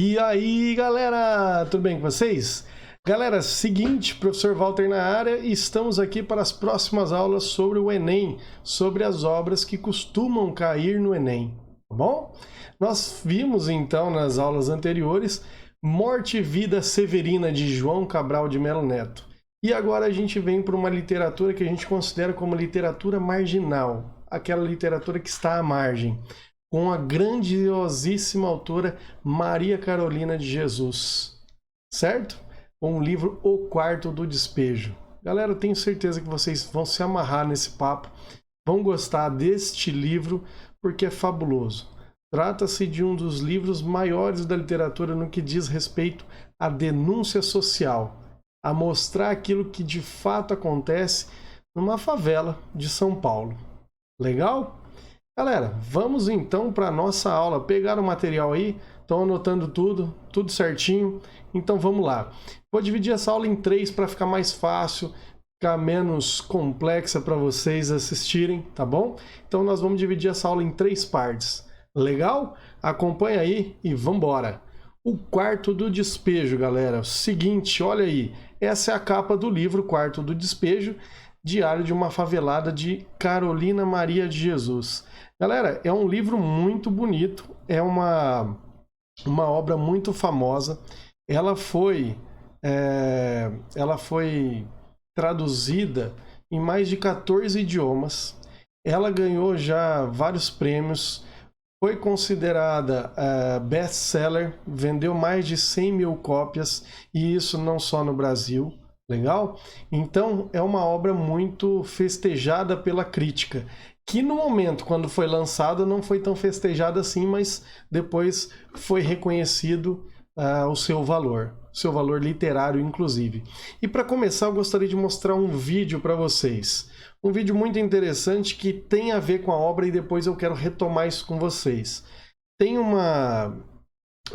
E aí, galera, tudo bem com vocês? Galera, seguinte, professor Walter na área, e estamos aqui para as próximas aulas sobre o Enem, sobre as obras que costumam cair no Enem, tá bom? Nós vimos então nas aulas anteriores Morte e Vida Severina de João Cabral de Melo Neto. E agora a gente vem para uma literatura que a gente considera como literatura marginal, aquela literatura que está à margem, com a grandiosíssima autora Maria Carolina de Jesus, certo? Com o livro O Quarto do Despejo. Galera, eu tenho certeza que vocês vão se amarrar nesse papo, vão gostar deste livro, porque é fabuloso. Trata-se de um dos livros maiores da literatura no que diz respeito à denúncia social, a mostrar aquilo que de fato acontece numa favela de São Paulo. Legal? Galera, vamos então para a nossa aula. Pegaram o material aí? Estão anotando tudo certinho? Então vamos lá. Vou dividir essa aula em 3 para ficar mais fácil, ficar menos complexa para vocês assistirem, tá bom? Então nós vamos dividir essa aula em 3 partes. Legal? Acompanha aí e vamos embora. O Quarto do Despejo, galera. Seguinte, olha aí. Essa é a capa do livro Quarto do Despejo, Diário de uma Favelada, de Carolina Maria de Jesus. Galera, é um livro muito bonito, é uma obra muito famosa. Ela foi traduzida em mais de 14 idiomas. Ela ganhou já vários prêmios, foi considerada best-seller, vendeu mais de 100 mil cópias, e isso não só no Brasil. Legal? Então é uma obra muito festejada pela crítica, que no momento, quando foi lançada, não foi tão festejada assim, mas depois foi reconhecido o seu valor literário, inclusive. E para começar, eu gostaria de mostrar um vídeo para vocês. Um vídeo muito interessante que tem a ver com a obra e depois eu quero retomar isso com vocês. Tem um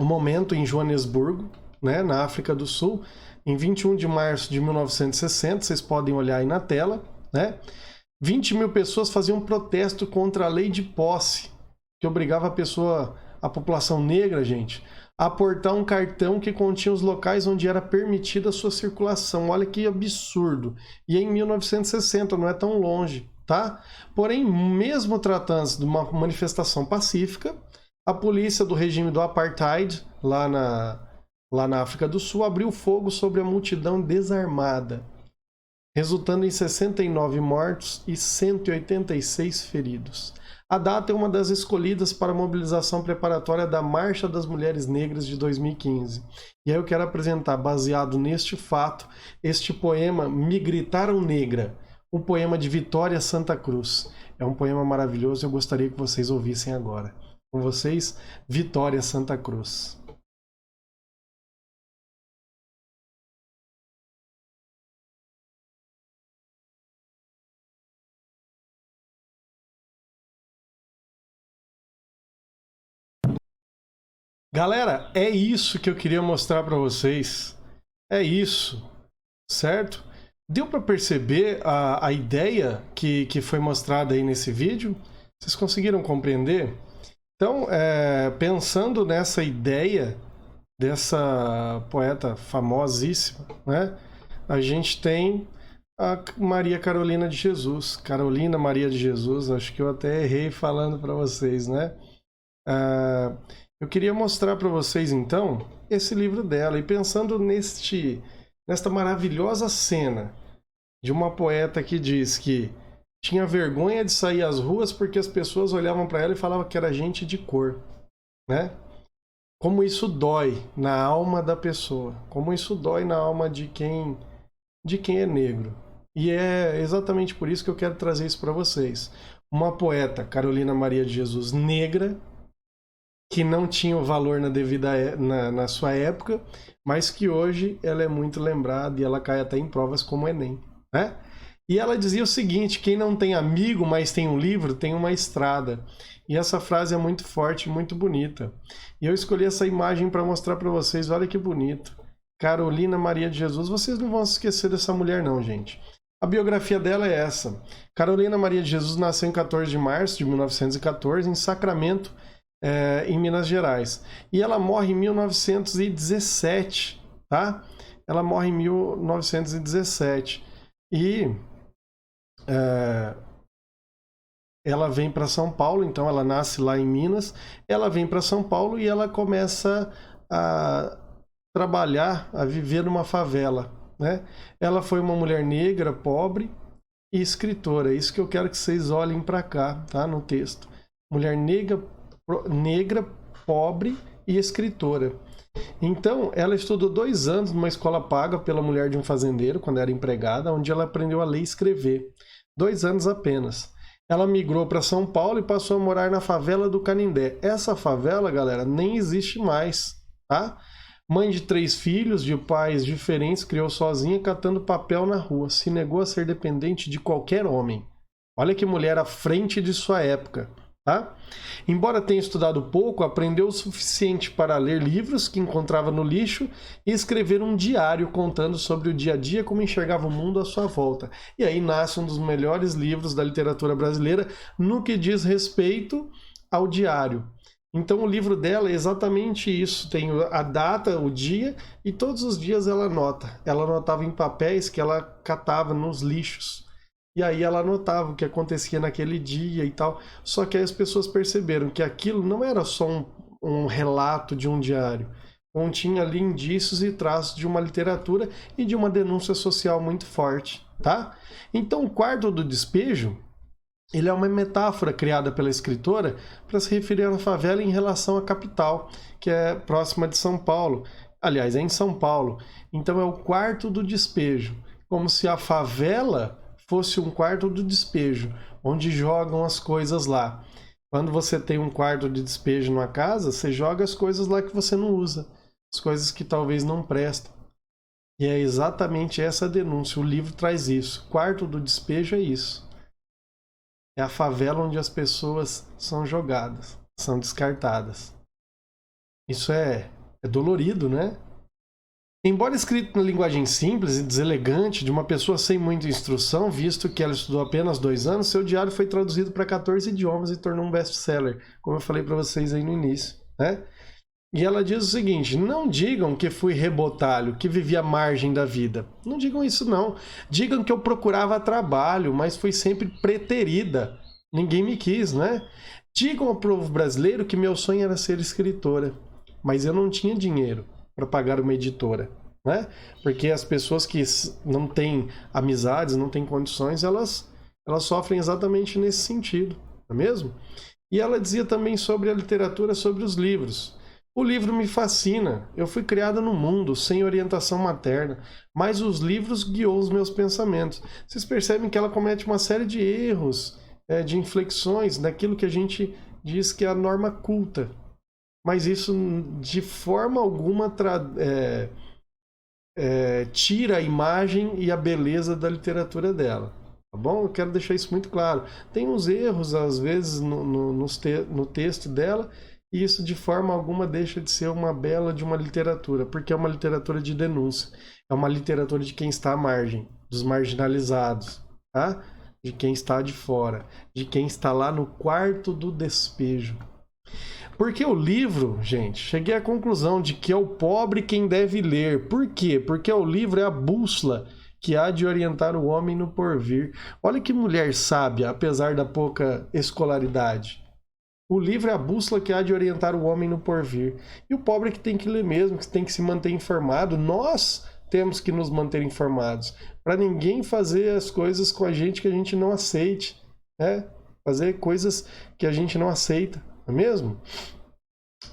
momento em Joanesburgo, né, na África do Sul, em 21 de março de 1960, vocês podem olhar aí na tela, né? 20 mil pessoas faziam protesto contra a lei de posse, que obrigava a população negra, gente, a aportar um cartão que continha os locais onde era permitida a sua circulação. Olha que absurdo. E é em 1960, não é tão longe, tá? Porém, mesmo tratando-se de uma manifestação pacífica, a polícia do regime do Apartheid, lá na África do Sul, abriu fogo sobre a multidão desarmada, resultando em 69 mortos e 186 feridos. A data é uma das escolhidas para a mobilização preparatória da Marcha das Mulheres Negras de 2015. E aí eu quero apresentar, baseado neste fato, este poema Me Gritaram Negra, um poema de Vitória Santa Cruz. É um poema maravilhoso e eu gostaria que vocês ouvissem agora. Com vocês, Vitória Santa Cruz. Galera, é isso que eu queria mostrar para vocês. É isso, certo? Deu para perceber a ideia que foi mostrada aí nesse vídeo? Vocês conseguiram compreender? Então, pensando nessa ideia dessa poeta famosíssima, né? A gente tem a Maria Carolina de Jesus. Carolina Maria de Jesus, acho que eu até errei falando para vocês, né? Eu queria mostrar para vocês, então, esse livro dela. E pensando nesta maravilhosa cena de uma poeta que diz que tinha vergonha de sair às ruas porque as pessoas olhavam para ela e falavam que era gente de cor, né? Como isso dói na alma da pessoa. Como isso dói na alma de quem é negro. E é exatamente por isso que eu quero trazer isso para vocês. Uma poeta, Carolina Maria de Jesus, negra, que não tinha o valor na sua época, mas que hoje ela é muito lembrada e ela cai até em provas como o Enem, né? E ela dizia o seguinte: quem não tem amigo, mas tem um livro, tem uma estrada. E essa frase é muito forte, muito bonita. E eu escolhi essa imagem para mostrar para vocês. Olha que bonito. Carolina Maria de Jesus. Vocês não vão se esquecer dessa mulher não, gente. A biografia dela é essa. Carolina Maria de Jesus nasceu em 14 de março de 1914 em Sacramento, em Minas Gerais. E ela morre em 1917, tá? Ela morre em 1917. E ela vem para São Paulo, então ela nasce lá em Minas, ela vem para São Paulo e ela começa a trabalhar, a viver numa favela, né? Ela foi uma mulher negra, pobre e escritora. É isso que eu quero que vocês olhem para cá, tá? No texto. Mulher negra, pobre e escritora. Então, ela estudou 2 anos numa escola paga pela mulher de um fazendeiro, quando era empregada, onde ela aprendeu a ler e escrever. 2 anos apenas. Ela migrou para São Paulo e passou a morar na favela do Canindé. Essa favela, galera, nem existe mais, tá? Mãe de 3 filhos, de pais diferentes, criou sozinha, catando papel na rua. Se negou a ser dependente de qualquer homem. Olha que mulher à frente de sua época, tá? Embora tenha estudado pouco, aprendeu o suficiente para ler livros que encontrava no lixo e escrever um diário contando sobre o dia a dia, como enxergava o mundo à sua volta. E aí nasce um dos melhores livros da literatura brasileira no que diz respeito ao diário. Então o livro dela é exatamente isso, tem a data, o dia, e todos os dias ela anota. Ela anotava em papéis que ela catava nos lixos. E aí ela anotava o que acontecia naquele dia e tal. Só que aí as pessoas perceberam que aquilo não era só um relato de um diário. Continha ali indícios e traços de uma literatura e de uma denúncia social muito forte, tá? Então o quarto do despejo, ele é uma metáfora criada pela escritora para se referir à favela em relação à capital, que é próxima de São Paulo. Aliás, é em São Paulo. Então é o quarto do despejo. Como se a favela fosse um quarto do despejo, onde jogam as coisas lá. Quando você tem um quarto de despejo numa casa, você joga as coisas lá que você não usa. As coisas que talvez não prestam. E é exatamente essa denúncia. O livro traz isso. Quarto do despejo é isso. É a favela onde as pessoas são jogadas, são descartadas. Isso é dolorido, né? Embora escrito na linguagem simples e deselegante de uma pessoa sem muita instrução, visto que ela estudou apenas 2 anos, seu diário foi traduzido para 14 idiomas e tornou um best-seller, como eu falei para vocês aí no início, né? E ela diz o seguinte: não digam que fui rebotalho, que vivi à margem da vida. Não digam isso não. Digam que eu procurava trabalho, mas fui sempre preterida. Ninguém me quis, né? Digam ao povo brasileiro que meu sonho era ser escritora, mas eu não tinha dinheiro para pagar uma editora, né? Porque as pessoas que não têm amizades, não têm condições, elas sofrem exatamente nesse sentido, não é mesmo? E ela dizia também sobre a literatura, sobre os livros. O livro me fascina. Eu fui criada no mundo, sem orientação materna, mas os livros guiou os meus pensamentos. Vocês percebem que ela comete uma série de erros, de inflexões, daquilo que a gente diz que é a norma culta. Mas isso, de forma alguma, tira a imagem e a beleza da literatura dela. Tá bom? Eu quero deixar isso muito claro. Tem uns erros, às vezes, no texto dela, e isso de forma alguma deixa de ser uma bela de uma literatura, porque é uma literatura de denúncia, é uma literatura de quem está à margem, dos marginalizados, tá? De quem está de fora, de quem está lá no quarto do despejo. Porque o livro, gente, cheguei à conclusão de que é o pobre quem deve ler. Por quê? Porque o livro é a bússola que há de orientar o homem no porvir. Olha que mulher sábia, apesar da pouca escolaridade. O livro é a bússola que há de orientar o homem no porvir. E o pobre que tem que ler mesmo, que tem que se manter informado. Nós temos que nos manter informados. Para ninguém fazer as coisas com a gente que a gente não aceite. Né? Fazer coisas que a gente não aceita. Não é mesmo?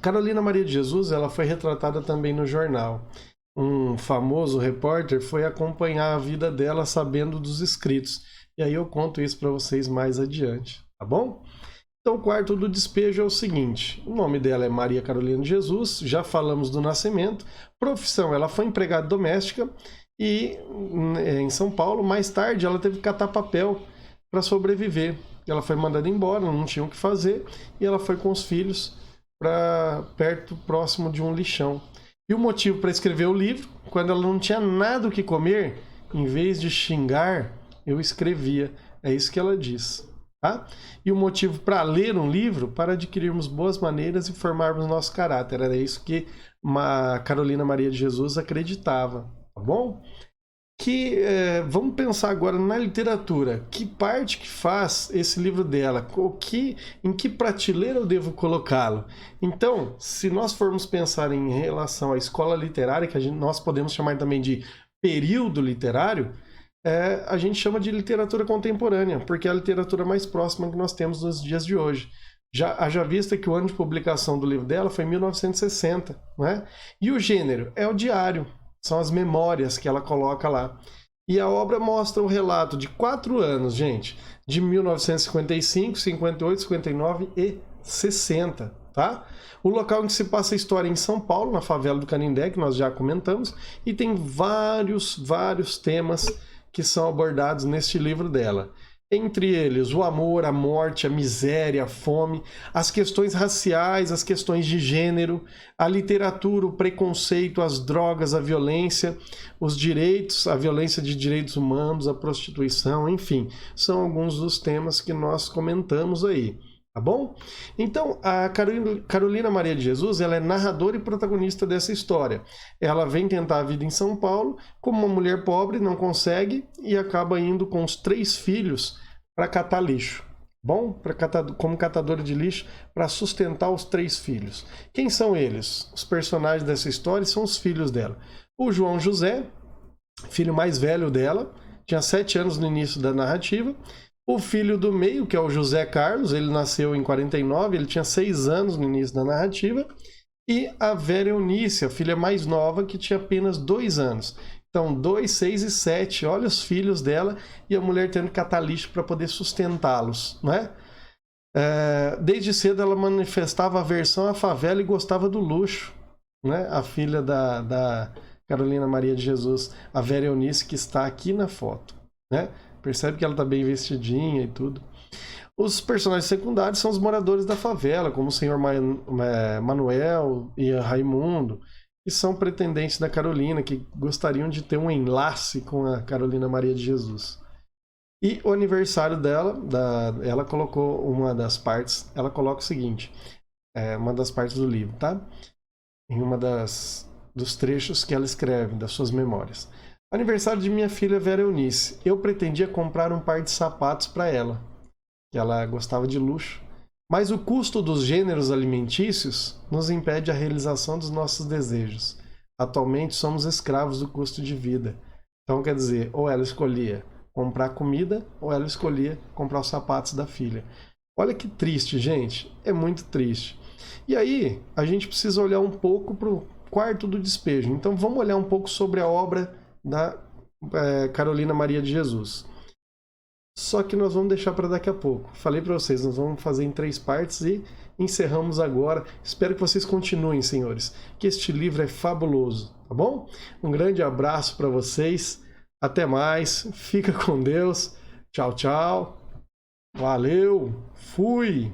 Carolina Maria de Jesus, ela foi retratada também no jornal. Um famoso repórter foi acompanhar a vida dela sabendo dos escritos. E aí eu conto isso para vocês mais adiante, tá bom? Então o quarto do despejo é o seguinte: o nome dela é Maria Carolina de Jesus, já falamos do nascimento. Profissão, ela foi empregada doméstica e em São Paulo. Mais tarde ela teve que catar papel para sobreviver. Ela foi mandada embora, não tinha o que fazer, e ela foi com os filhos para próximo de um lixão. E o motivo para escrever o livro: quando ela não tinha nada o que comer, em vez de xingar, eu escrevia. É isso que ela diz. Tá? E o motivo para ler um livro, para adquirirmos boas maneiras e formarmos nosso caráter. Era isso que Carolina Maria de Jesus acreditava, tá bom? Vamos pensar agora na literatura. Que parte que faz esse livro dela? Em que prateleira eu devo colocá-lo? Então, se nós formos pensar em relação à escola literária, que nós podemos chamar também de período literário, a gente chama de literatura contemporânea, porque é a literatura mais próxima que nós temos nos dias de hoje. Haja vista que o ano de publicação do livro dela foi 1960, né? E o gênero é o diário. São as memórias que ela coloca lá. E a obra mostra o relato de 4 anos, gente. De 1955, 58, 59 e 60, tá? O local em que se passa a história é em São Paulo, na favela do Canindé, que nós já comentamos. E tem vários temas que são abordados neste livro dela. Entre eles, o amor, a morte, a miséria, a fome, as questões raciais, as questões de gênero, a literatura, o preconceito, as drogas, a violência, os direitos, a violência de direitos humanos, a prostituição, enfim, são alguns dos temas que nós comentamos aí. Tá bom? Então, a Carolina Maria de Jesus, ela é narradora e protagonista dessa história. Ela vem tentar a vida em São Paulo, como uma mulher pobre, não consegue e acaba indo com os 3 filhos para catar lixo. Bom? Como catadora de lixo, para sustentar os 3 filhos. Quem são eles? Os personagens dessa história são os filhos dela. O João José, filho mais velho dela, tinha 7 anos no início da narrativa. O filho do meio, que é o José Carlos, ele nasceu em 49, ele tinha 6 anos no início da narrativa. E a Vera Eunice, a filha mais nova, que tinha apenas 2 anos. Então, 2, 6 e 7, olha os filhos dela e a mulher tendo que catar lixo para poder sustentá-los, né? Desde cedo ela manifestava aversão à favela e gostava do luxo, né? A filha da Carolina Maria de Jesus, a Vera Eunice, que está aqui na foto, né? Percebe que ela está bem vestidinha e tudo. Os personagens secundários são os moradores da favela, como o senhor Manuel e Raimundo, que são pretendentes da Carolina, que gostariam de ter um enlace com a Carolina Maria de Jesus. E o aniversário dela, ela colocou uma das partes, ela coloca o seguinte, uma das partes do livro, tá? Em dos trechos que ela escreve, das suas memórias. Aniversário de minha filha Vera Eunice. Eu pretendia comprar um par de sapatos para ela, que ela gostava de luxo. Mas o custo dos gêneros alimentícios nos impede a realização dos nossos desejos. Atualmente somos escravos do custo de vida. Então, quer dizer, ou ela escolhia comprar comida, ou ela escolhia comprar os sapatos da filha. Olha que triste, gente. É muito triste. E aí, a gente precisa olhar um pouco para o quarto do despejo. Então, vamos olhar um pouco sobre a obra da Carolina Maria de Jesus. Só que nós vamos deixar para daqui a pouco. Falei para vocês, nós vamos fazer em 3 partes e encerramos agora. Espero que vocês continuem, senhores, que este livro é fabuloso, tá bom? Um grande abraço para vocês. Até mais. Fica com Deus. Tchau, tchau. Valeu. Fui.